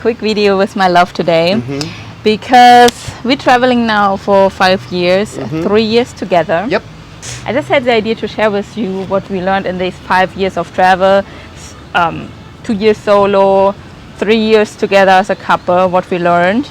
Quick video with my love today because we're traveling now for 5 years, 3 years together. Yep. I just had the idea to share with you what we learned in these 5 years of travel, 2 years solo, 3 years together as a couple, what we learned.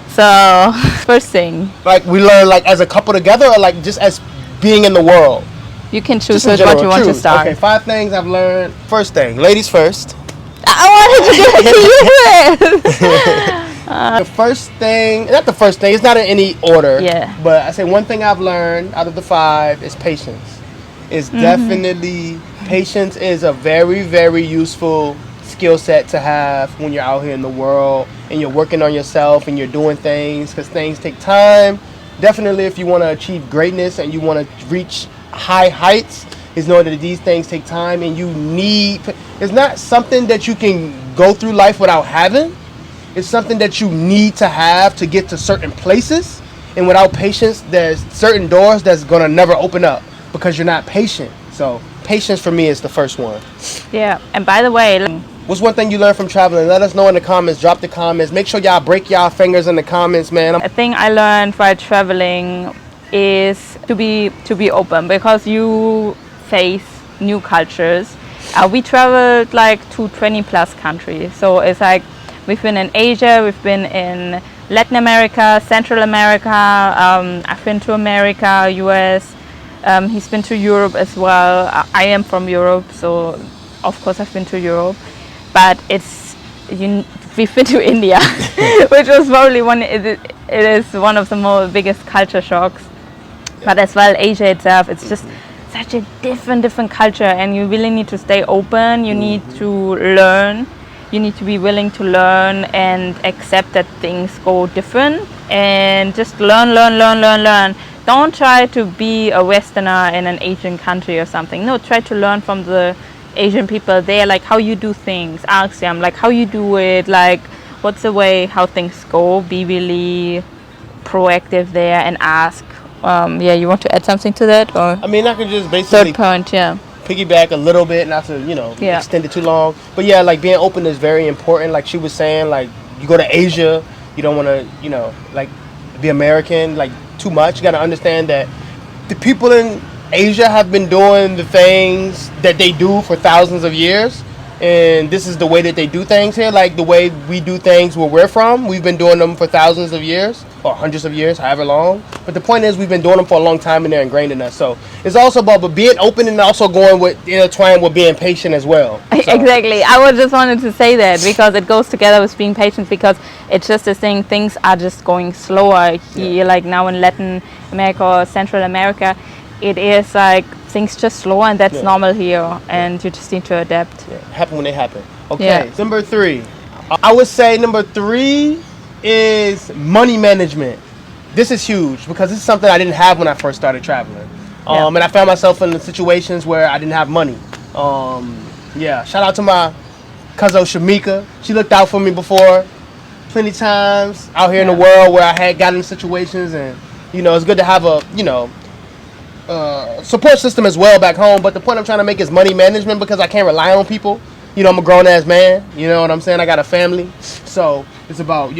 So, first thing. Like we learn like as a couple together or like just as being in the world? You can choose Just in with what general, you want to choose. start. Okay, 5 things I've learned. First thing, ladies first. I wanted to give it to you. The first thing, not the first thing, it's not in any order. Yeah. But I say one thing I've learned out of the 5 is patience. It's definitely, patience is a very, very useful skill set to have when you're out here in the world and you're working on yourself and you're doing things because things take time. Definitely if you want to achieve greatness and you want to reach high heights, is knowing that these things take time and you need, it's not something that you can go through life without having. It's something that you need to have to get to certain places. And without patience, there's certain doors that's gonna never open up because you're not patient. So patience for me is the first one. Yeah, and by the way, What's one thing you learned from traveling? Let us know in the comments. Drop the comments. Make sure y'all break y'all fingers in the comments, man. a thing I learned while traveling is to be open because you face new cultures. We traveled like to 20 plus countries, so it's like we've been in Asia, we've been in Latin America, Central America, I've been to America, US, he's been to Europe as well. I am from Europe, so of course I've been to Europe, but we've been to India, which was probably it is one of the biggest culture shocks. But as well, Asia itself, it's just such a different culture, and you really need to stay open. You need to learn. You need to be willing to learn and accept that things go different, and just learn. Don't try to be a Westerner in an Asian country or something. No, try to learn from the Asian people there, like how you do things. Ask them like how you do it, like what's the way how things go. Be really proactive there and ask. You want to add something to that, or I mean, I could just basically third point, piggyback a little bit, not to extend it too long. But yeah, like being open is very important. Like she was saying, like you go to Asia, you don't want to, like be American like too much. You got to understand that the people in Asia have been doing the things that they do for thousands of years. And this is the way that they do things here, like the way we do things where we're from. We've been doing them for thousands of years, or hundreds of years, however long. But the point is, we've been doing them for a long time and they're ingrained in us. So it's also about being open and also going with intertwined with being patient as well. So. Exactly. I was just wanted to say that because it goes together with being patient, because it's just the thing, things are just going slower here, like now in Latin America or Central America. It is like things just slow, and that's normal here, and you just need to adapt. Happen when they happen. Okay. Number 3. I would say number 3 is money management. This is huge because this is something I didn't have when I first started traveling. And I found myself in situations where I didn't have money. Shout out to my cousin Shamika. She looked out for me before plenty times out here in the world where I had gotten in situations, and it's good to have a support system as well back home. But the point I'm trying to make is money management, because I can't rely on people. I'm a grown ass man, you know what I'm saying? I got a family. So it's about,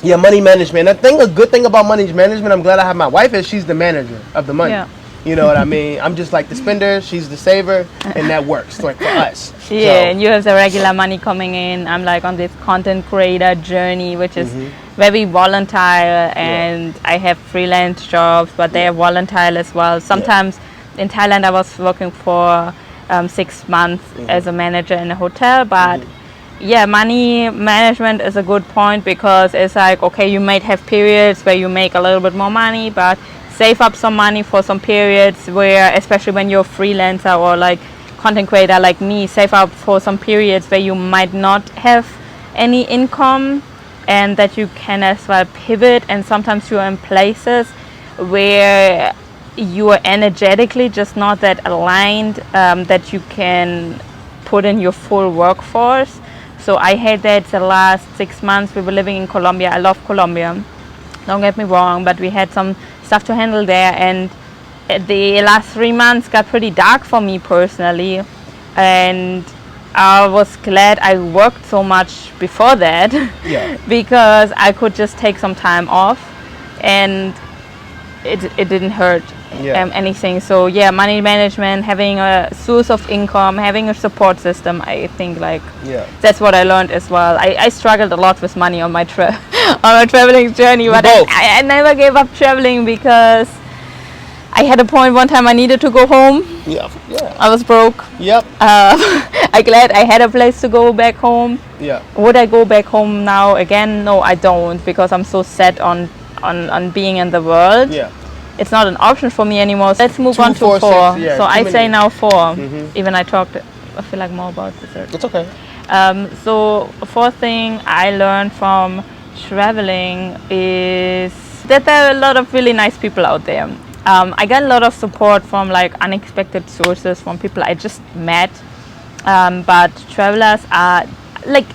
money management. I think a good thing about money management, I'm glad I have my wife, is she's the manager of the money. You know what I mean? I'm just like the spender, she's the saver, and that works like for us. And you have the regular money coming in. I'm like on this content creator journey, which is very volatile, and I have freelance jobs, but they are volatile as well. Sometimes in Thailand I was working for 6 months as a manager in a hotel, but money management is a good point, because it's like, okay, you might have periods where you make a little bit more money, but save up some money for some periods where, especially when you're a freelancer or like content creator like me, save up for some periods where you might not have any income, and that you can as well pivot. And sometimes you're in places where you are energetically just not that aligned, that you can put in your full workforce. So I had that the last 6 months. We were living in Colombia. I love Colombia, don't get me wrong, but we had some stuff to handle there, and the last 3 months got pretty dark for me personally, and I was glad I worked so much before that Yeah. because I could just take some time off and it didn't hurt Yeah. anything. So yeah, money management, having a source of income, having a support system, I think like Yeah. that's what I learned as well. I struggled a lot with money on my on my traveling journey, but both. I never gave up traveling because I had a point one time I needed to go home. Yeah. Yeah. I was broke. Yep. I glad I had a place to go back home. Yeah. Would I go back home now again? No, I don't, because I'm so set on being in the world. Yeah. It's not an option for me anymore. So let's move Two, on to four, four. six, yeah, so too I many. say now 4. Mhm. Even I feel like more about the third. It's okay. So fourth thing I learned from traveling is that there are a lot of really nice people out there. I got a lot of support from like unexpected sources, from people I just met. But travelers are like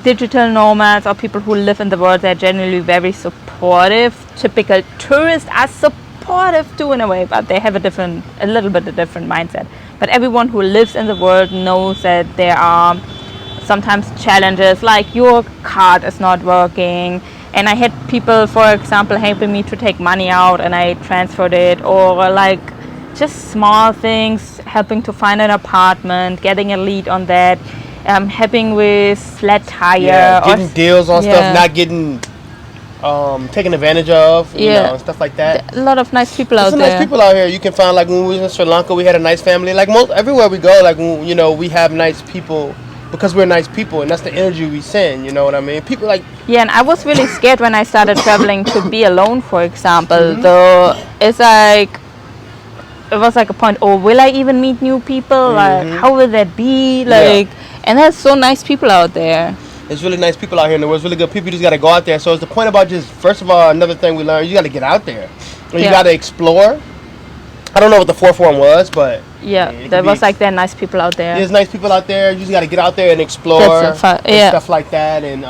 digital nomads or people who live in the world. They're generally very supportive. Typical tourists are supportive too in a way, but they have a little bit different mindset. But everyone who lives in the world knows that there are sometimes challenges, like your card is not working, and I had people, for example, helping me to take money out and I transferred it, or like just small things, helping to find an apartment, getting a lead on that, helping with flat tire, Yeah. or Getting deals on yeah. stuff, not getting taken advantage of, you Yeah. know, and stuff like that. a lot of nice people There's out some there. nice people out here. You can find, like, when we was in Sri Lanka, we had a nice family. Like, most everywhere we go, like, you know, we have nice people because we're nice people, and that's the energy we send. You know what I mean? People like, Yeah, and I was really scared when I started traveling to be alone, for example. Mm-hmm. Though it's like, it was like a point, oh, will I even meet new people? Like, Mm-hmm. how will that be? Like, and there's so nice people out there. there's really nice people out here in the world. There's really good people. You just got to go out there. So it's the point about just, first of all, another thing we learned, you got to get out there. And you Yeah. got to explore. I don't know what the fourth one was, but Yeah, it there could was be- like, there are nice people out there. there's nice people out there. You just got to get out there and explore That's a and yeah. stuff like that. And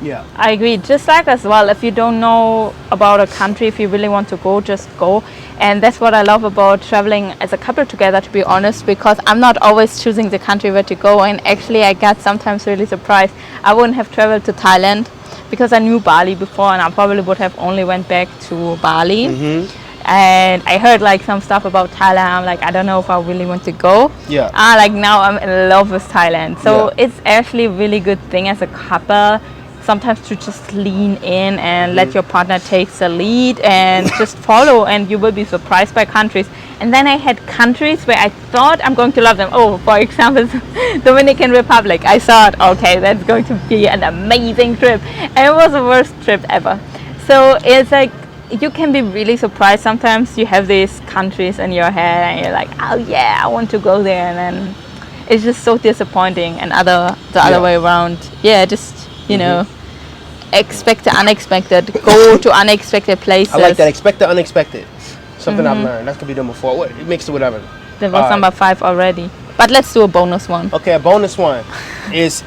yeah. I agree. Just like as well, if you don't know about a country, if you really want to go, just go. And that's what I love about traveling as a couple together, to be honest, because I'm not always choosing the country where to go. And actually, I got sometimes really surprised. I wouldn't have traveled to Thailand because I knew Bali before, and I probably would have only went back to Bali. And I heard like some stuff about Thailand. I'm like, I don't know if I really want to go. Yeah. Like now I'm in love with Thailand. So Yeah. it's actually a really good thing as a couple sometimes to just lean in and let your partner take the lead and just follow, and you will be surprised by countries. And then I had countries where I thought I'm going to love them. Oh, for example, Dominican Republic. I thought, okay, that's going to be an amazing trip. And it was the worst trip ever. So it's like, you can be really surprised. Sometimes you have these countries in your head and you're like, oh yeah, I want to go there, and then it's just so disappointing. And the other Yeah. way around, yeah, just you know, expect the unexpected, go to unexpected places. I like that. Expect the unexpected. Something I've learned. That's gonna be done before. What? It makes it whatever. That was Alright. number 5 already. But let's do a bonus one. Okay, a bonus one is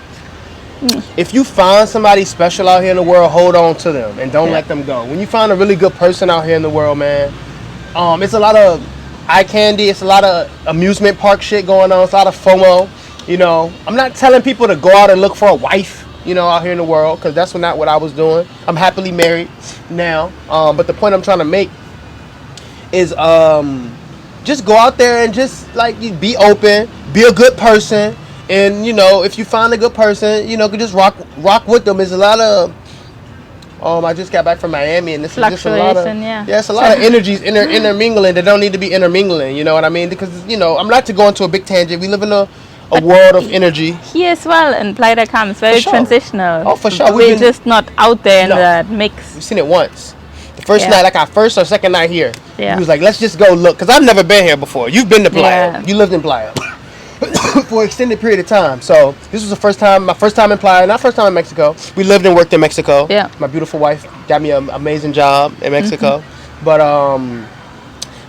if you find somebody special out here in the world, hold on to them and don't Yeah. let them go. When you find a really good person out here in the world, man, it's a lot of eye candy. It's a lot of amusement park shit going on. It's a lot of FOMO. You know, I'm not telling people to go out and look for a wife, you know, out here in the world, because that's not what I was doing. I'm happily married now. But the point I'm trying to make is just go out there and just like you be open, be a good person, and you know, if you find a good person, you know, could just rock with them. There's a lot of I just got back from Miami, and this is just a lot of Fluctuation, yeah. it's a lot of energies intermingling that don't need to be intermingling. You know what I mean? Because you know, I'm not to go into a big tangent. We live in a world of energy. Here as well in Playa del Carmen, it's very sure. transitional. Oh, for sure. We've We're been- just not out there in No. that mix. We've seen it once. The first Yeah. night, like our first or second night here, Yeah. he was like, "Let's just go look," because I've never been here before. You've been to Playa. Yeah. You lived in Playa for an extended period of time. So this was my first time in Playa, not first time in Mexico. We lived and worked in Mexico. Yeah. My beautiful wife got me an amazing job in Mexico. Mm-hmm.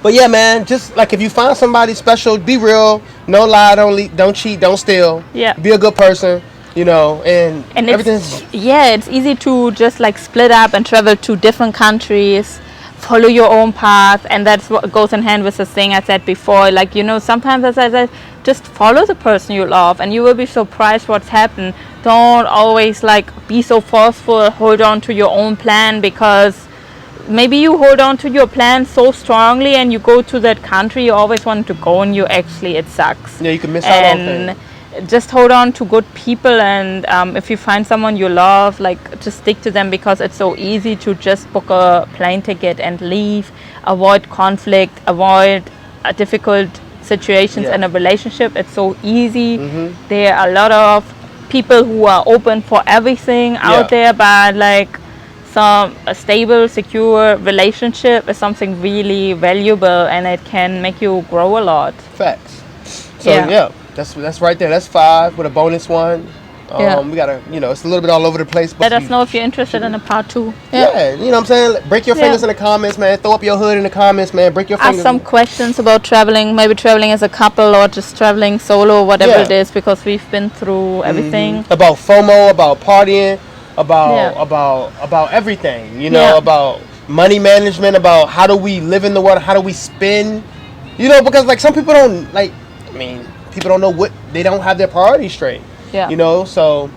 But yeah, man, just like if you find somebody special, be real, no lie, don't cheat, don't steal. Yeah. Be a good person, you know, and And everything's it's easy to just like split up and travel to different countries follow your own path, and that's what goes in hand with the thing I said before. Like, sometimes, as I said, just follow the person you love, and you will be surprised what's happened. Don't always like be so forceful, hold on to your own plan, because maybe you hold on to your plan so strongly and you go to that country you always wanted to go, and it sucks. Yeah, you can miss out on things. Just hold on to good people, and if you find someone you love, like, just stick to them, because it's so easy to just book a plane ticket and leave, avoid conflict, avoid difficult situations in a relationship. It's so easy. There are a lot of people who are open for everything out there, but like a stable, secure relationship is something really valuable, and it can make you grow a lot. Facts. So that's right there. That's 5 with a bonus one. We gotta, it's a little bit all over the place. But let us know if you're interested in a part 2. Yeah, you know what I'm saying? Break your fingers in the comments, man. Throw up your hood in the comments, man. Break your fingers. Ask some questions about traveling, maybe traveling as a couple or just traveling solo, whatever it is, because we've been through everything. About FOMO, about partying, about everything, about money management, about how do we live in the world, how do we spend, because like some people don't people don't know they don't have their priorities straight. So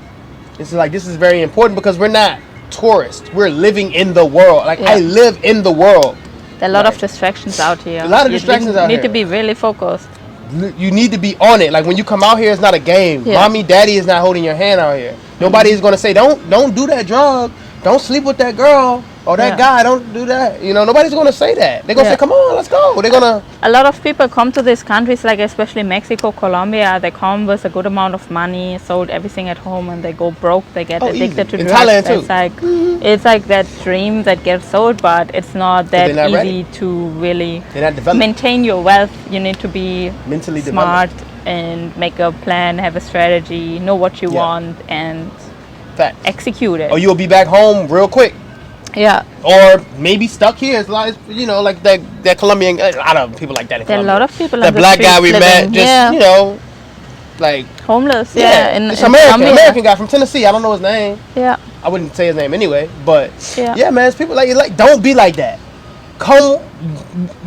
it's like, this is very important, because we're not tourists, we're living in the world. Like, I live in the world. There are a lot of distractions out here. A lot of distractions out here. You need to be really focused. You need to be on it. Like, when you come out here, it's not a game. Mommy, daddy is not holding your hand out here. Nobody is going to say, don't do that drug, don't sleep with that girl or that guy, don't do that. Nobody's going to say that. They're going to say, come on, let's go. They're going to... A lot of people come to these countries, like especially Mexico, Colombia. They come with a good amount of money, sold everything at home, and they go broke. They get addicted to drugs. Thailand too. It's like that dream that gets sold, but it's not that easy to really maintain your wealth. You need to be mentally smart developed and make a plan, have a strategy, know what you want, and execute it. Or you'll be back home real quick. Yeah. Or maybe stuck here. It's like, like that Colombian, a lot of people like that in There are a Colombia. lot of people that black guy we met, just, like... homeless, It's American guy from Tennessee. I don't know his name. Yeah. I wouldn't say his name anyway, but man, it's people like don't be like that. Come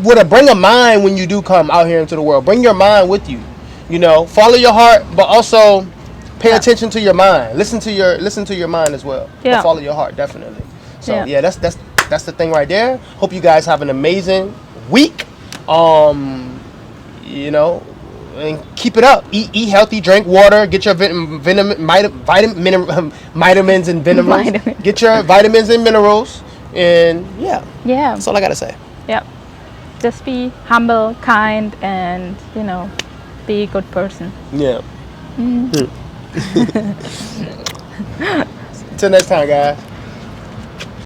bring a mind when you do come out here into the world. Bring your mind with you. Follow your heart, but also pay attention to your mind. Listen to your mind as well. Yeah. But follow your heart, definitely. So that's the thing right there. Hope you guys have an amazing week. And keep it up. Eat healthy, drink water, get your vitamins and minerals. Get your vitamins and minerals, and that's all I gotta say. Yeah, just be humble, kind, and be a good person. Till next time, guys.